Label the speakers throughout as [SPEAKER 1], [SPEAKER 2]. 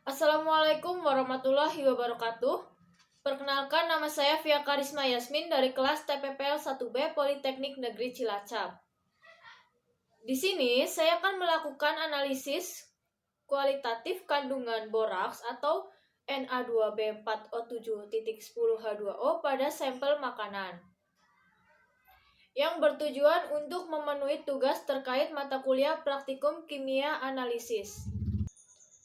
[SPEAKER 1] Assalamualaikum warahmatullahi wabarakatuh. Perkenalkan, nama saya Via Karisma Yasmin dari kelas TPPL 1B Politeknik Negeri Cilacap. Di sini saya akan melakukan analisis kualitatif kandungan boraks atau Na2B4O7.10H2O pada sampel makanan yang bertujuan untuk memenuhi tugas terkait mata kuliah praktikum kimia analisis.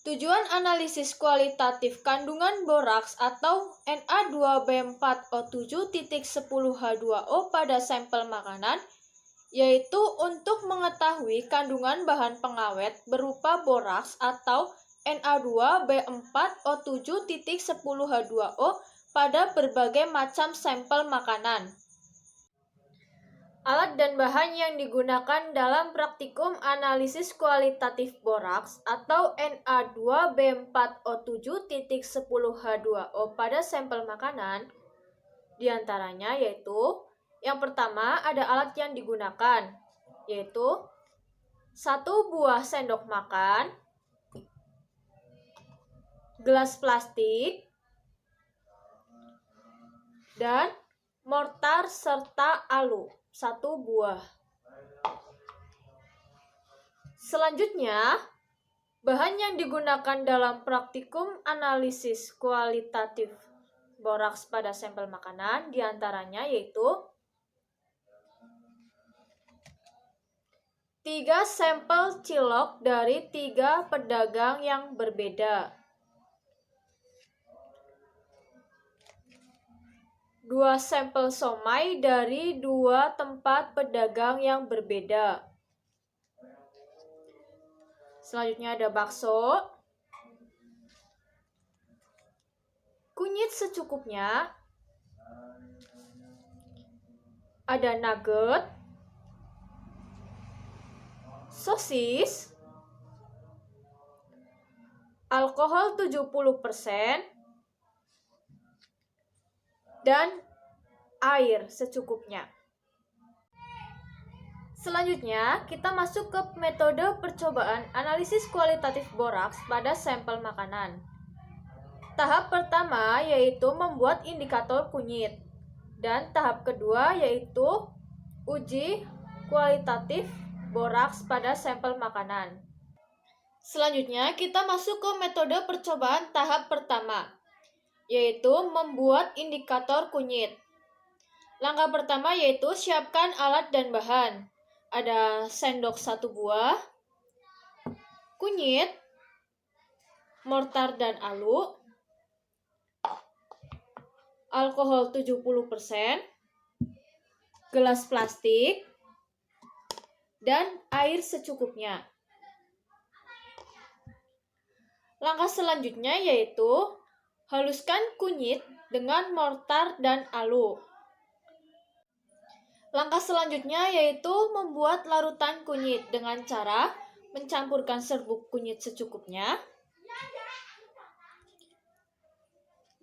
[SPEAKER 1] Tujuan analisis kualitatif kandungan boraks atau Na2B4O7.10H2O pada sampel makanan yaitu untuk mengetahui kandungan bahan pengawet berupa boraks atau Na2B4O7.10H2O pada berbagai macam sampel makanan. Alat dan bahan yang digunakan dalam praktikum analisis kualitatif boraks atau Na2B4O7.10H2O pada sampel makanan diantaranya yaitu yang pertama ada alat yang digunakan yaitu 1 buah sendok makan, gelas plastik, dan mortar serta alu 1 buah. Selanjutnya, bahan yang digunakan dalam praktikum analisis kualitatif boraks pada sampel makanan diantaranya yaitu 3 sampel cilok dari 3 pedagang yang berbeda, 2 sampel somai dari 2 tempat pedagang yang berbeda. Selanjutnya ada bakso, kunyit secukupnya, ada nugget, sosis, alkohol 70%, dan air secukupnya. Selanjutnya, kita masuk ke metode percobaan analisis kualitatif boraks pada sampel makanan. Tahap pertama yaitu membuat indikator kunyit, dan tahap kedua yaitu uji kualitatif boraks pada sampel makanan. Selanjutnya, kita masuk ke metode percobaan tahap pertama, yaitu membuat indikator kunyit. Langkah pertama yaitu siapkan alat dan bahan. Ada sendok 1 buah, kunyit, mortar dan alu, alkohol 70%, gelas plastik, dan air secukupnya. Langkah selanjutnya yaitu haluskan kunyit dengan mortar dan alu. Langkah selanjutnya yaitu membuat larutan kunyit dengan cara mencampurkan serbuk kunyit secukupnya,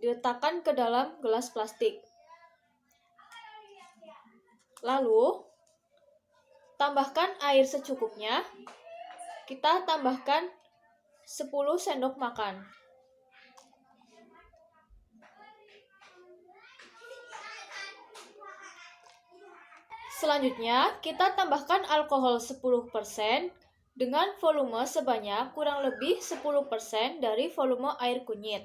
[SPEAKER 1] diletakkan ke dalam gelas plastik. Lalu, tambahkan air secukupnya. Kita tambahkan 10 sendok makan. Selanjutnya, kita tambahkan alkohol 10% dengan volume sebanyak kurang lebih 10% dari volume air kunyit.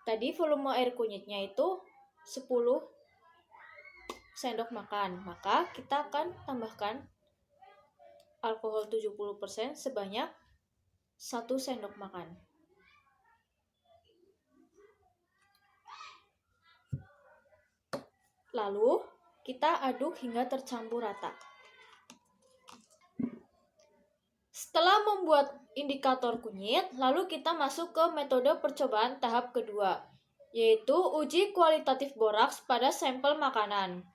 [SPEAKER 1] Tadi volume air kunyitnya itu 10 sendok makan, maka kita akan tambahkan alkohol 70% sebanyak 1 sendok makan. Lalu, kita aduk hingga tercampur rata. Setelah membuat indikator kunyit, lalu kita masuk ke metode percobaan tahap kedua, yaitu uji kualitatif boraks pada sampel makanan.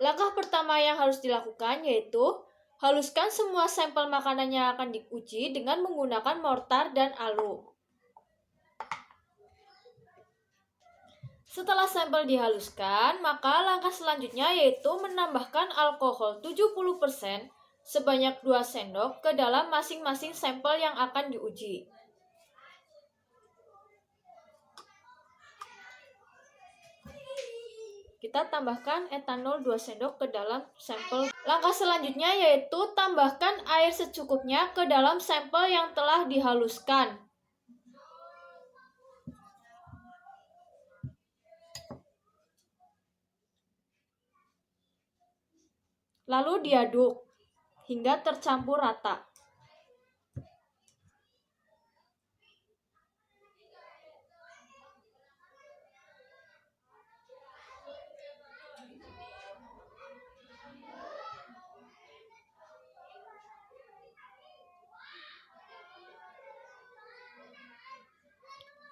[SPEAKER 1] Langkah pertama yang harus dilakukan yaitu haluskan semua sampel makanan yang akan diuji dengan menggunakan mortar dan alu. Setelah sampel dihaluskan, maka langkah selanjutnya yaitu menambahkan alkohol 70% sebanyak 2 sendok ke dalam masing-masing sampel yang akan diuji. Kita tambahkan etanol 2 sendok ke dalam sampel. Langkah selanjutnya yaitu tambahkan air secukupnya ke dalam sampel yang telah dihaluskan. Lalu diaduk hingga tercampur rata.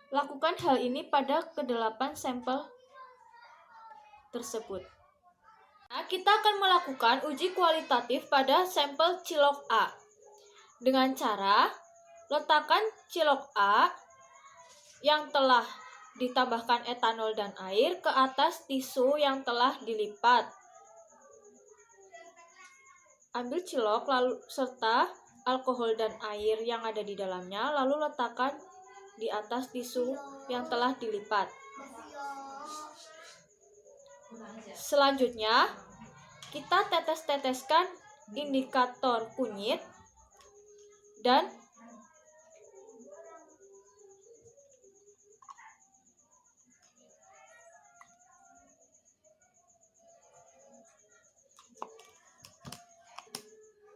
[SPEAKER 1] Lakukan hal ini pada ke-8 sampel tersebut. Nah, kita akan melakukan uji kualitatif pada sampel cilok A. Dengan cara letakkan cilok A yang telah ditambahkan etanol dan air ke atas tisu yang telah dilipat. Ambil cilok lalu serta alkohol dan air yang ada di dalamnya, lalu letakkan di atas tisu yang telah dilipat. Selanjutnya, kita tetes-teteskan indikator kunyit dan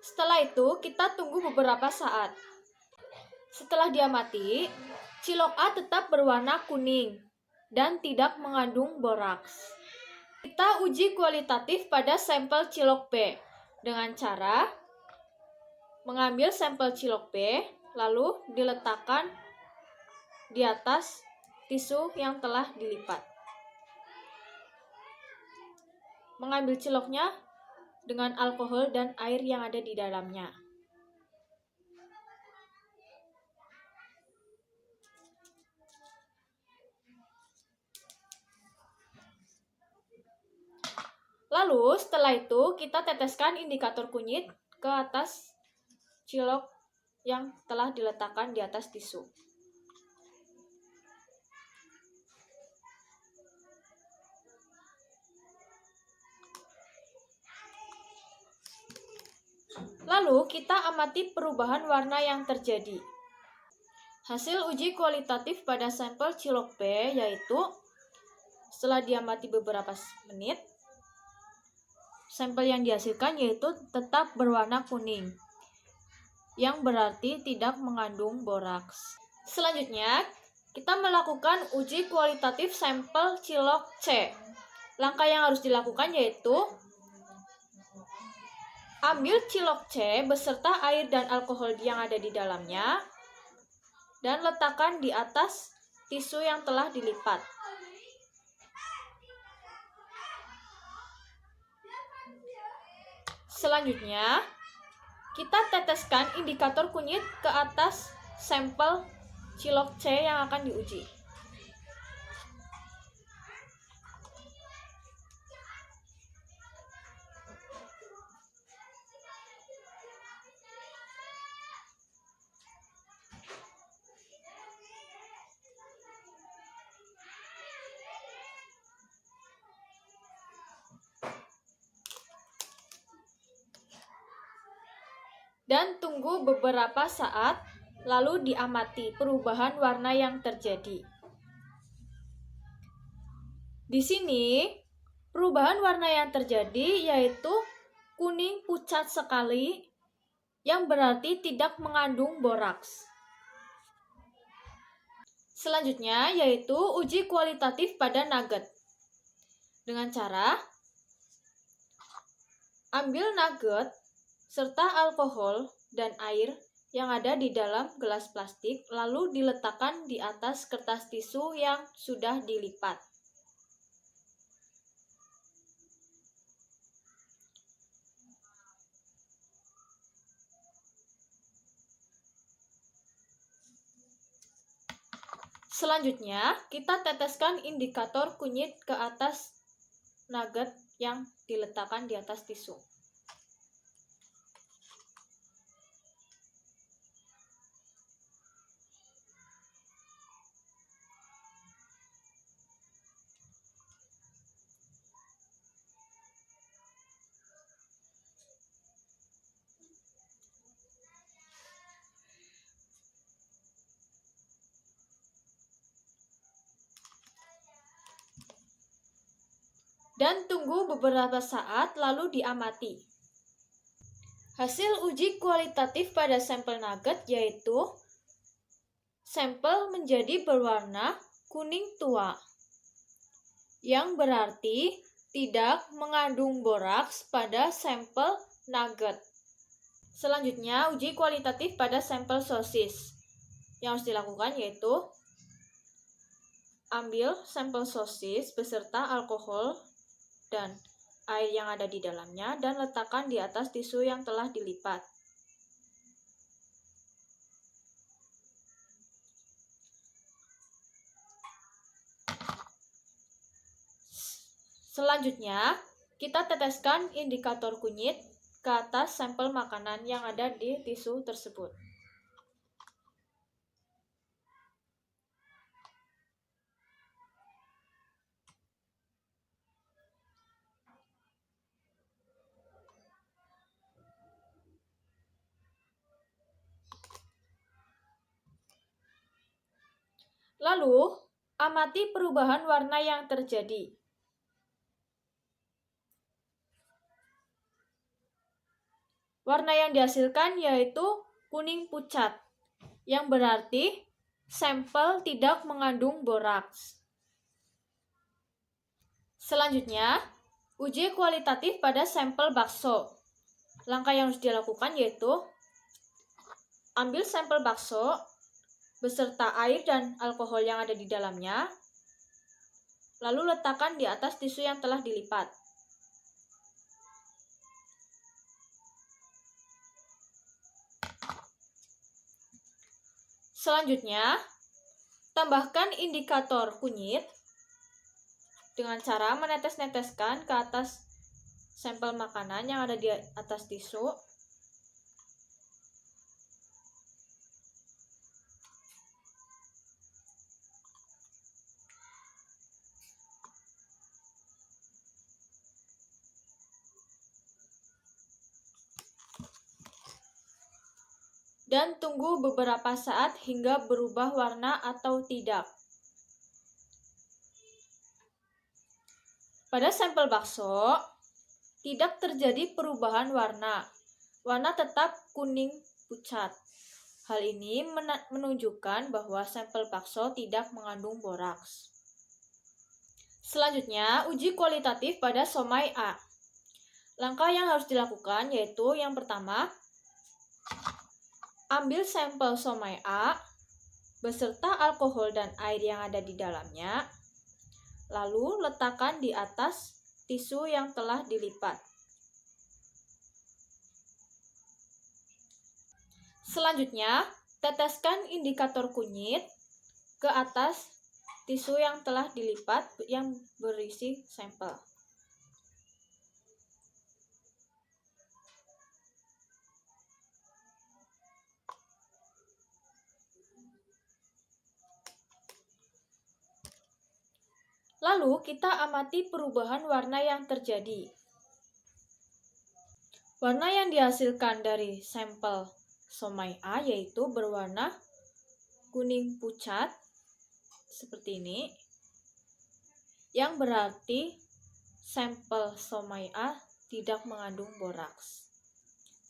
[SPEAKER 1] setelah itu kita tunggu beberapa saat. Setelah diamati, cilok A tetap berwarna kuning dan tidak mengandung boraks. Kita uji kualitatif pada sampel cilok B dengan cara mengambil sampel cilok B lalu diletakkan di atas tisu yang telah dilipat. Mengambil ciloknya dengan alkohol dan air yang ada di dalamnya. Lalu setelah itu kita teteskan indikator kunyit ke atas cilok yang telah diletakkan di atas tisu. Lalu kita amati perubahan warna yang terjadi. Hasil uji kualitatif pada sampel cilok B yaitu setelah diamati beberapa menit, sampel yang dihasilkan yaitu tetap berwarna kuning, yang berarti tidak mengandung boraks. Selanjutnya, kita melakukan uji kualitatif sampel cilok C. Langkah yang harus dilakukan yaitu ambil cilok C beserta air dan alkohol yang ada di dalamnya dan letakkan di atas tisu yang telah dilipat. Selanjutnya, kita teteskan indikator kunyit ke atas sampel cilok C yang akan diuji. Dan tunggu beberapa saat, lalu diamati perubahan warna yang terjadi. Di sini, perubahan warna yang terjadi yaitu kuning pucat sekali, yang berarti tidak mengandung boraks. Selanjutnya yaitu uji kualitatif pada nugget. Dengan cara ambil nugget serta alkohol dan air yang ada di dalam gelas plastik, lalu diletakkan di atas kertas tisu yang sudah dilipat. Selanjutnya, kita teteskan indikator kunyit ke atas nugget yang diletakkan di atas tisu. dan tunggu beberapa saat lalu diamati. Hasil uji kualitatif pada sampel nugget yaitu sampel menjadi berwarna kuning tua, yang berarti tidak mengandung boraks pada sampel nugget. Selanjutnya, uji kualitatif pada sampel sosis. Yang harus dilakukan yaitu ambil sampel sosis beserta alkohol dan air yang ada di dalamnya dan letakkan di atas tisu yang telah dilipat. Selanjutnya, kita teteskan indikator kunyit ke atas sampel makanan yang ada di tisu tersebut. Lalu, amati perubahan warna yang terjadi. Warna yang dihasilkan yaitu kuning pucat, yang berarti sampel tidak mengandung boraks. Selanjutnya, uji kualitatif pada sampel bakso. Langkah yang harus dilakukan yaitu ambil sampel bakso beserta air dan alkohol yang ada di dalamnya, lalu letakkan di atas tisu yang telah dilipat. Selanjutnya, tambahkan indikator kunyit dengan cara menetes-neteskan ke atas sampel makanan yang ada di atas tisu. Dan tunggu beberapa saat hingga berubah warna atau tidak. Pada sampel bakso, tidak terjadi perubahan warna. Warna tetap kuning pucat. Hal ini menunjukkan bahwa sampel bakso tidak mengandung boraks. Selanjutnya, uji kualitatif pada somai A. Langkah yang harus dilakukan yaitu yang pertama, ambil sampel somai A beserta alkohol dan air yang ada di dalamnya, lalu letakkan di atas tisu yang telah dilipat. Selanjutnya, teteskan indikator kunyit ke atas tisu yang telah dilipat yang berisi sampel. Lalu kita amati perubahan warna yang terjadi. Warna yang dihasilkan dari sampel somai A yaitu berwarna kuning pucat seperti ini, yang berarti sampel somai A tidak mengandung boraks.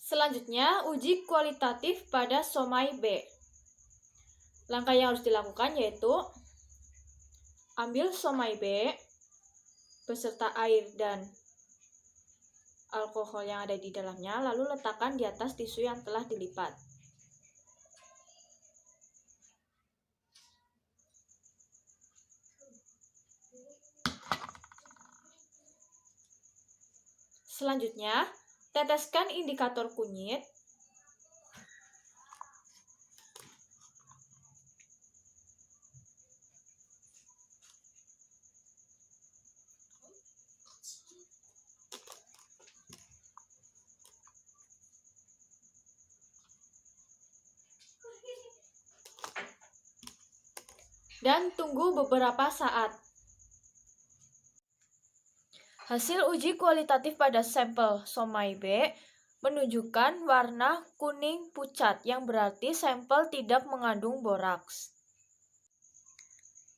[SPEAKER 1] Selanjutnya, uji kualitatif pada somai B. Langkah yang harus dilakukan yaitu ambil somai B beserta air dan alkohol yang ada di dalamnya, lalu letakkan di atas tisu yang telah dilipat. Selanjutnya, teteskan indikator kunyit dan tunggu beberapa saat. Hasil uji kualitatif pada sampel somai B menunjukkan warna kuning pucat, yang berarti sampel tidak mengandung boraks.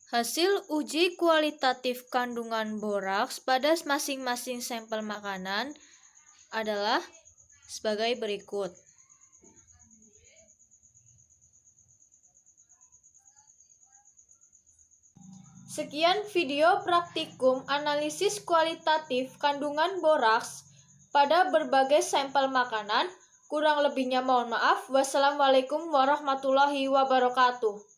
[SPEAKER 1] Hasil uji kualitatif kandungan boraks pada masing-masing sampel makanan adalah sebagai berikut. Sekian video praktikum analisis kualitatif kandungan boraks pada berbagai sampel makanan. Kurang lebihnya mohon maaf. Wassalamualaikum warahmatullahi wabarakatuh.